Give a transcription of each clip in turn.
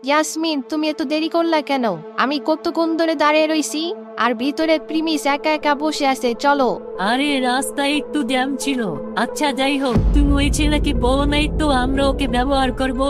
ইয়াসমিন, তুমি এত দেরি করলা কেন? আমি কতক্ষণ ধরে দাঁড়িয়ে রইছি, আর ভিতরে প্রিমিস একা একা বসে আছে। চলো। আরে রাস্তায় একটু জ্যাম ছিল। আচ্ছা যাই হোক, তুমি ওই ছেলেকে বলো নাই তো আমরা ওকে ব্যবহার করব?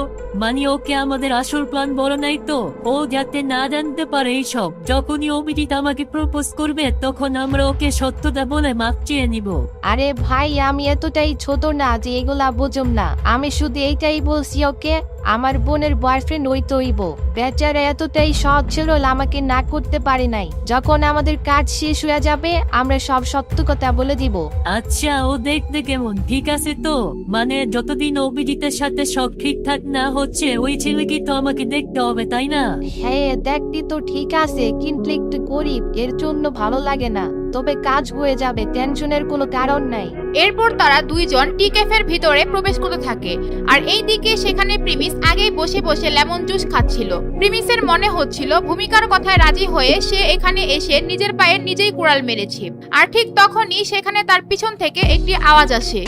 মানে ওকে আমাদের আসল প্ল্যান বলো নাই তো? ও যাতে না জানতে পারে এইসব। যখনই অভিজিৎ আমাকে প্রপোজ করবে তখন আমরা ওকে সত্যতা বলে মাপ চেয়ে নিব। আরে ভাই, আমি এতটাই ছোট না যে এগুলা বুঝুম না। আমি শুধু এইটাই বলছি, ওকে আমার বোনের বয়ফ্রেন্ড হইব। বেচারা এতটাই সৎ ছিল, আমাকে না করতে পারে নাই। যখন আমাদের কাজ শেষ হয়ে যাবে আমরা সব সত্য কথা বলে দিব। আচ্ছা, ও দেখতে কেমন? ঠিক আছে তো? মানে যতদিন অভিজিতের সাথে সব ঠিকঠাক না হচ্ছে ওই ছেলেকে তো আমাকে দেখতে হবে, তাই না? হ্যাঁ, দেখতে তো ঠিক আছে, কিন্তু একটু গরিব, এর জন্য ভালো লাগে না। তবে কাজ হয়ে যাবে, টেনশনের কোনো কারণ নাই। এরপর তারা দুইজন টি ক্যাফের ভিতরে প্রবেশ করতে থাকে, আর এইদিকে সেখানে প্রিমিস আগেই বসে বসে লেমন জুস খাচ্ছিল। প্রিমিসের মনে হচ্ছিল ভূমিকার কথায় রাজি হয়ে সে এখানে এসে নিজের পায়ে নিজেই কুড়াল মেরেছে। আর ঠিক তখনই সেখানে তার পিছন থেকে একটি আওয়াজ আসে।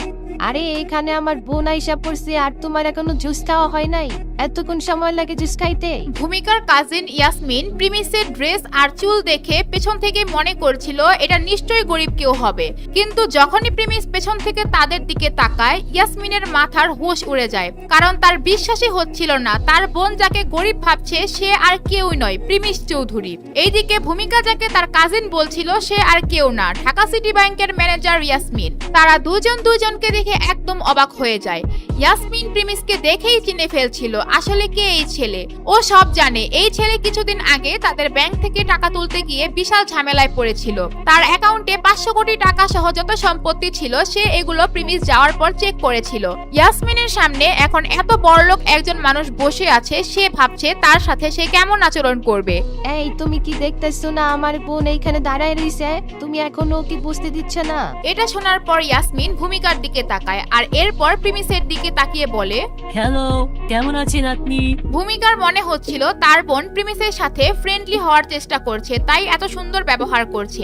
আরে এখানে আমার বোন আইসা পড়ছে, আর তোমার এখনো জুস খাওয়া হয় নাই? এতক্ষণ সময় লাগে জুস খাইতে? ভূমিকার কাজিন ইয়াসমিন প্রিমিসের ড্রেস আর চুল দেখে পেছন থেকে মনে করছিল এটা নিশ্চয়ই গরিব কেউ হবে, কিন্তু যখনই প্রিমিস পেছন থেকে তাদের দিকে তাকায় ইয়াসমিনের মাথার হুঁশ উড়ে যায়, কারণ তার বিশ্বাসই হচ্ছিল না তার বোন যাকে গরিব ভাবছে সে আর কেউই নয়, প্রিমিস চৌধুরী। এইদিকে ভূমিকা যাকে তার কাজিন বলছিল সে আর কেউ না, ঢাকা সিটি ব্যাংকের ম্যানেজার ইয়াসমিন। তারা দুজনকে দেখে একদম অবাক হয়ে যায়। ইয়াসমিন প্রিমিসকে দেখেই চিনে ফেলছিল আসলে কে এই ছেলে। ও সব জানে। এই ছেলে কিছুদিন আগে তাদের ব্যাংক থেকে টাকা তুলতে গিয়ে বিশাল ঝামেলায় পড়েছিল। তার অ্যাকাউন্টে 500 কোটি টাকা সহ যত সম্পত্তি ছিল সে এগুলো প্রিমিস যাওয়ার পর চেক করেছিল। ইয়াসমিনের সামনে এখন এত বড়লোক একজন মানুষ বসে আছে, সে ভাবছে তার সাথে সে কেমন আচরণ করবে। এই, তুমি কি দেখতেছো না আমার বোন এইখানে দাঁড়ায় রইছে? তুমি এখনো কি বুঝতে দিচ্ছ না? এটা শোনার পর ইয়াসমিন ভূমিকার দিকে তাকায়, আর এরপর প্রিমিসের দিকে তাকিয়ে বলে, হ্যালো, কেমন আছেন আপনি? ভূমিকার মনে হচ্ছিল তার বোন প্রিমিসের সাথে ফ্রেন্ডলি হওয়ার চেষ্টা করছে, তাই এত সুন্দর ব্যবহার করছে।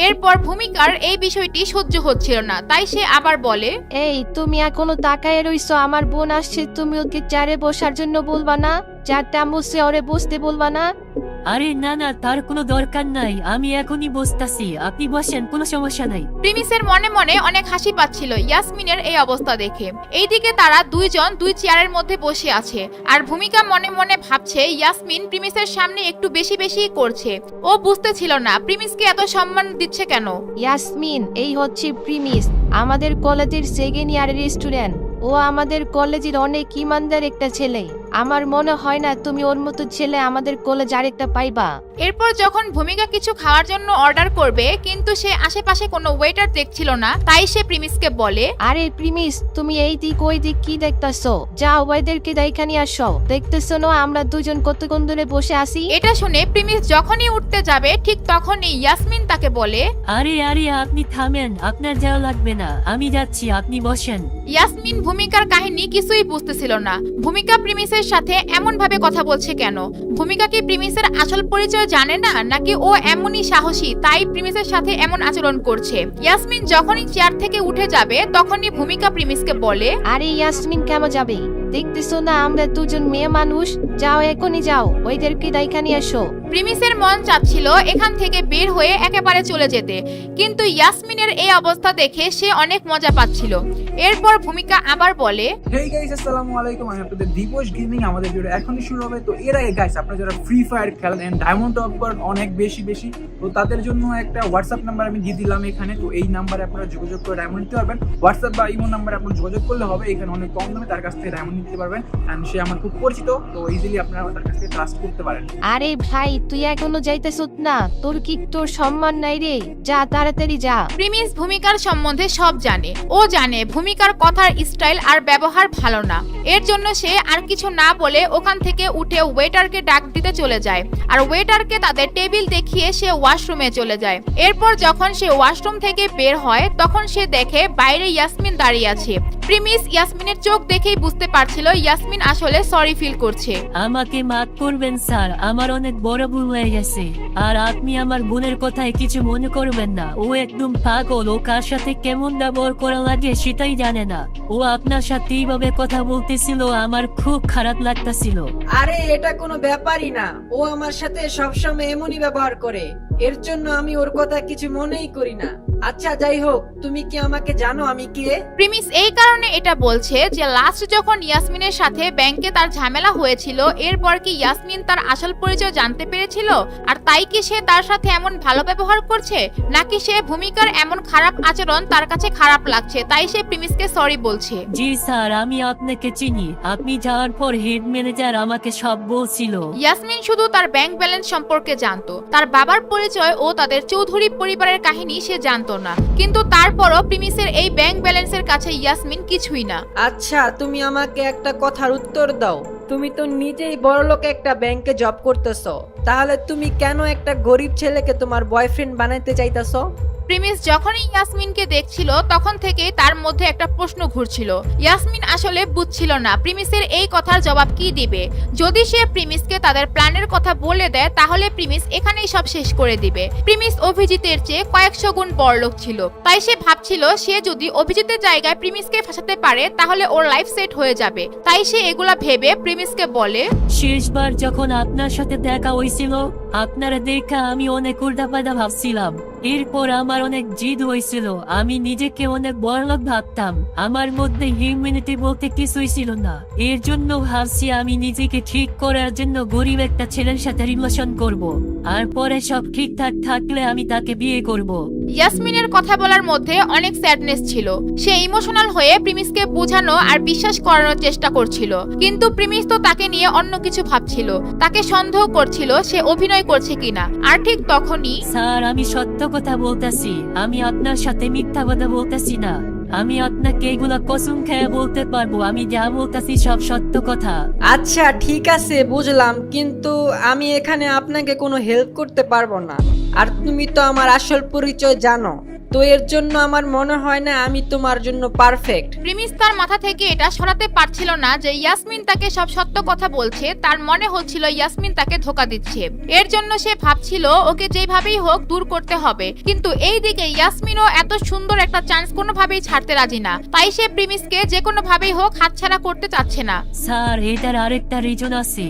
এরপর ভূমিকার এই বিষয়টি সহ্য হচ্ছিল না, তাই সে আবার বলে, এই, তুমি এখনো তাকায় রইছো? আমার বোন আসছে, তুমি ওকে চেয়ারে বসার জন্য বলবা না? চারটা মুছে ওরে বসতে বলবা না? আরে না না, তার কোনো দরকার নাই, আমি এখনই বসতাছি, আপনি বসেন, কোনো সমস্যা নাই। প্রিমিসের মনে মনে অনেক হাসি পাচ্ছিল ইয়াসমিনের এই অবস্থা দেখে। এইদিকে তারা দুইজন দুই চেয়ারের মধ্যে বসে আছে, আর ভূমিকা মনে মনে ভাবছে ইয়াসমিন প্রিমিসের সামনে একটু বেশি বেশি করছে। ও বুঝতেছিল না প্রিমিসকে এত সম্মান দিচ্ছে কেন। ইয়াসমিন, এই হচ্ছে প্রিমিস, আমাদের কলেজের সেকেন্ড ইয়ারের স্টুডেন্ট। ও আমাদের কলেজের অনেক ইমানদার একটা ছেলে। আমার মনে হয় না তুমি ওর মতো ছেলে আমাদের কলেজ আরেকটা পাইবা। এরপর যখন ভূমিকা কিছু খাওয়ার জন্য অর্ডার করবে, কিন্তু সে আশেপাশে কোনো ওয়েটার দেখছিল না, তাই সে প্রিমিসকে বলে, আরে প্রিমিস, তুমি এই দিক ওই দিক কি দেখতেছো? যাও ওদেরকে দেখানি আসো। দেখতেছো না আমরা দুজন কতক্ষণ ধরে বসে আছি? এটা শুনে প্রিমিস যখনই উঠতে যাবে ঠিক তখনই ইয়াসমিন তাকে বলে, আরে আরে আপনি থামেন, আপনার যাওয়া লাগবে না, আমি যাচ্ছি, আপনি বসেন। ইয়াসমিন ভূমিকার কাহিনী কিছুই বুঝতেছিল না। ভূমিকা প্রিমিসের সাথে এমন ভাবে কথা বলছে কেন? ভূমিকা কি প্রিমিসের আসল পরিচয় জানে না, নাকি ও এমনই সাহসী তাই প্রিমিসের সাথে এমন আচরণ করছে? ইয়াসমিন যখনই চেয়ার থেকে উঠে যাবে তখনই ভূমিকা প্রিমিসকে বলে, আরে ইয়াসমিন কেমন যাবে? দেখতেছো না আমরা দুজন মেয়ে মানুষ? যাও, এখনই যাও, ওইদেরকে দেখানি আসো। প্রিমিসের মন চাচ্ছিল এখান থেকে বের হয়ে একেবারে চলে যেতে, কিন্তু ইয়াসমিনের এই অবস্থা দেখে সে অনেক মজা পাচ্ছিল। এরপর ভূমিকা আবার বলে, হেই গাইস, আসসালামু আলাইকুম, আমি আপনাদের দিবস গেমিং। আমাদের ভিডিও এখনই শুরু হবে। তো এর আগে গাইস, আপনারা যারা ফ্রি ফায়ার খেলেন এন্ড ডায়মন্ড টপ করেন অনেক বেশি তো তাদের জন্য একটা হোয়াটসঅ্যাপ নাম্বার আমি দিয়ে দিলাম এখানে। তো এই নাম্বারে আপনারা যোগাযোগ করে ডায়মন্ড নিতে পারবেন। হোয়াটসঅ্যাপ বা ইমো নাম্বারে আপনারা যোগাযোগ করলে হবে। এখানে অনেক কম দামে তার কাছ থেকে ডায়মন্ড নিতে পারবেন, এন্ড সে আমার খুব পরিচিত, তো ইজিলি আপনারা তার কাছ থেকে ট্রাস্ট করতে পারেন। আরে ভাই, তুই এখনো যাইতেছ না? তোর সম্মান নাই রে, যা তাড়াতাড়ি যা। প্রিমিস ভূমিকার সম্বন্ধে সব জানে। ও জানে ভূমিকার কথার স্টাইল আর ব্যবহার ভালো না, এর জন্য সে আর কিছু না বলে ওখান থেকে উঠে ওয়েটারকে ডাক দিতে চলে যায়, আর ওয়েটারকে তাদের টেবিল দেখিয়ে সে ওয়াশরুমে চলে যায়। এরপর যখন সে ওয়াশরুম থেকে বের হয় তখন সে দেখে বাইরে ইয়াসমিন দাঁড়িয়ে আছে। প্রিমিস ইয়াসমিনের চোখ দেখেই বুঝতে পারছিল ইয়াসমিন আসলে সরি ফিল করছে। আমাকে মাফ করবেন স্যার, আমার অনেক বড় ভুল হয়ে গেছে। আর আপনি আমার বোনের কথায় কিছু মনে করবেন না, ও একদম পাগল, ও কার সাথে কেমন ব্যবহার করা লাগে সেটাই জানে না। ও আপনার সাথে এইভাবে কথা বলতেছিল, আমার খুব খারাপ লাগতেছিল। আরে এটা কোনো ব্যাপারই না, ও আমার সাথে সবসময় এমনই ব্যবহার করে, এর জন্য আমি ওর কথা কিছু মনেই করি না। আচ্ছা যাই হোক, তুমি কি আমাকে জানো আমি কে? প্রিমিস এই কারণে এটা বলছে যে লাস্ট যখন ইয়াসমিনের সাথে ব্যাংকে তার ঝামেলা হয়েছিল, এরপর কি ইয়াসমিন তার আসল পরিচয় জানতে পেরেছিল, আর তাই কি সে তার সাথে এমন ভালো ব্যবহার করছে, নাকি সে ভূমিকার এমন খারাপ আচরণ তার কাছে খারাপ লাগছে, তাই সে প্রিমিসকে সরি বলছে। জি স্যার, আমি আপনাকে চিনি, আপনি যাওয়ার পর হেড ম্যানেজার আমাকে সব বলছিল। ইয়াসমিন শুধু তার ব্যাংক ব্যালেন্স সম্পর্কে জানতো, তার বাবার পরিচয় ও তাদের চৌধুরী পরিবারের কাহিনী সে জানতো না, কিন্তু তারপরও প্রিমিসের এই ব্যাংক ব্যালেন্সের কাছে ইয়াসমিন কিছুই না। আচ্ছা তুমি আমাকে একটা কথার উত্তর দাও, তুমি তো নিজেই বড়লোক একটা ব্যাংকে জব করতেছো, তাহলে তুমি কেন একটা গরিব ছেলেকে তোমার বয়ফ্রেন্ড বানাইতে চাইতেছো? প্রিমিস যখনই ইয়াসমিনকে দেখছিল তখন থেকেই তার মধ্যে একটা প্রশ্ন ঘুরছিল। ইয়াসমিন আসলে বুঝছিল না প্রিমিসের এই কথার জবাব কি দিবে। যদি সে প্রিমিসকে তাদের প্ল্যানের কথা বলে দেয় তাহলে প্রিমিস এখানেই সব শেষ করে দিবে। প্রিমিস অভিজিতের চেয়ে কয়েকশো গুণ বড়লোক ছিল, তাই সে ভাবছিল সে যদি অভিজিতের জায়গায় প্রিমিসকে ফাঁসাতে পারে তাহলে ওর লাইফ সেট হয়ে যাবে। তাই সে এগুলা ভেবে প্রিমিসকে বলে, শেষবার যখন আপনার সাথে দেখা হয়েছিল, আপনারা দেখা আমি অনেক উল্টাপাল্টা ভাবছিলাম। এরপর আমার অনেক জিদ হয়েছিল, আমি নিজেকে অনেক বড়লোক ভাবতাম, আমার মধ্যে হিউম্যানিটি বলতে কিছুই ছিল না। এর জন্য ভাবছি আমি নিজেকে ঠিক করার জন্য গরিব একটা ছেলের সাথে রিলেশন করব, আর পরে সব ঠিকঠাক থাকলে আমি তাকে বিয়ে করব। ইয়াসমিনের কথা বলার মধ্যে অনেক স্যাডনেস ছিল। সে ইমোশনাল হয়ে প্রিমিসকে বোঝানো আর বিশ্বাস করানোর চেষ্টা করছিল, কিন্তু প্রিমিস তো তাকে নিয়ে অন্য কিছু ভাবছিল, তাকে সন্দেহ করছিল সে অভিনয় করছে কিনা। আর ঠিক তখনই, স্যার আমি সত্য কথা বলতেছি, আমি আপনার সাথে মিথ্যা কথা বলতেছি না, আমি আপনাকে এগুলা কসম খেয়ে বলতে পারবো, আমি যা বলতেছি সব সত্য কথা। আচ্ছা ঠিক আছে বুঝলাম, কিন্তু আমি এখানে আপনাকে কোনো হেল্প করতে পারবো না, আর তুমি তো আমার আসল পরিচয় জানো, তো এর জন্য আমার মনে হয় না আমি তোমার জন্য পারফেক্ট। প্রিমিস তার মাথা থেকে এটা সরাতে পারছিল না যে ইয়াসমিন তাকে সব সত্য কথা বলছে। তার মনে হচ্ছিল ইয়াসমিন তাকে ধোকা দিচ্ছে, এর জন্য সে ভাবছিল ওকে যেভাবেই হোক দূর করতে হবে। কিন্তু এই দিকে ইয়াসমিনও এত সুন্দর একটা চান্স কোনোভাবেই ছাড়তে রাজি না, তাই সে প্রিমিসকে যে কোনো ভাবেই হোক হাতছাড়া করতে চাচ্ছে না। স্যার এটার আরেকটা রিজন আছে,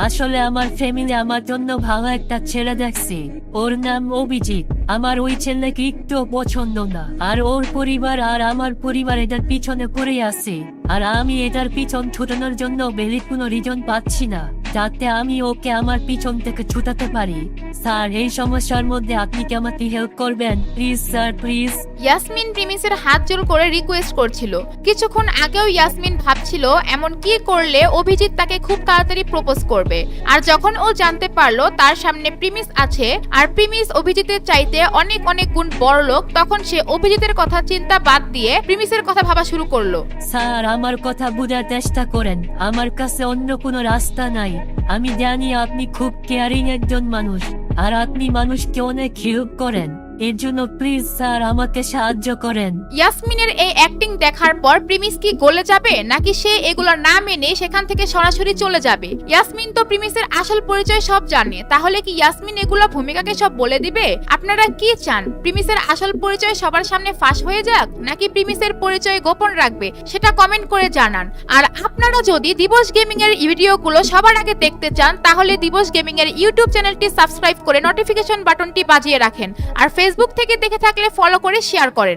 আসলে আমার ফ্যামিলি আমার জন্য ভালো একটা ছেলে দেখছে, ওর নাম অভিজিৎ। আমার ওই ছেলেকে একটু পছন্দ না, আর ওর পরিবার আর আমার পরিবার এটার পিছনে পড়ে আছে, আর আমি এটার পিছন ছুটানোর জন্য বেলি কোনো রিজন পাচ্ছি না যাতে আমি ওকে আমার পিছন থেকে ছুটাতে পারি। স্যার এই সমস্যার মধ্যে আপনি কি আমাকে হেল্প করবেন প্লিজ স্যার, প্লিজ। ইয়াসমিন প্রিমিসের হাত জোর করে রিকোয়েস্ট করছিল। কিছুক্ষণ আগেও ইয়াসমিন ভাবছিল এমন কি করলে অভিজিৎ তাকে খুব তাড়াতাড়ি প্রপোজ করবে, আর যখন ও জানতে পারলো তার সামনে প্রিমিস আছে আর প্রিমিস অভিজিতের চাইতে অনেক অনেক গুণ বড় লোক, তখন সে অভিজিতের কথা চিন্তা বাদ দিয়ে প্রিমিসের কথা ভাবা শুরু করলো। স্যার আমার কথা বোঝার চেষ্টা করেন, আমার কাছে অন্য কোনো রাস্তা নাই। আমি জানি আপনি খুব কেয়ারিং একজন মানুষ, আর আপনি মানুষকে অনেক হেল্প করেন, এর জন্য প্লিজ স্যার আমাকে সাহায্য করেন। ইয়াসমিনের এই অ্যাক্টিং দেখার পর প্রিমিস কি গলে যাবে, নাকি সে এগুলো না মেনে সেখান থেকে সরাসরি চলে যাবে? ইয়াসমিন তো প্রিমিসের আসল পরিচয় সব জানে, তাহলে কি ইয়াসমিন এগুলো ভূমিকাকে সব বলে দিবে? আপনারা কি চান, প্রিমিসের আসল পরিচয় সবার সামনে ফাঁস হয়ে যাক, নাকি প্রিমিসের পরিচয় গোপন রাখবে? সেটা কমেন্ট করে জানান। আর আপনারা যদি দিবস গেমিং এর ভিডিওগুলো সবার আগে দেখতে চান তাহলে দিবস গেমিং এর ইউটিউব চ্যানেলটি সাবস্ক্রাইব করে নোটিফিকেশন বাটনটি বাজিয়ে রাখেন, আর ফেসবুক থেকে দেখে থাকলে ফলো করে শেয়ার করেন।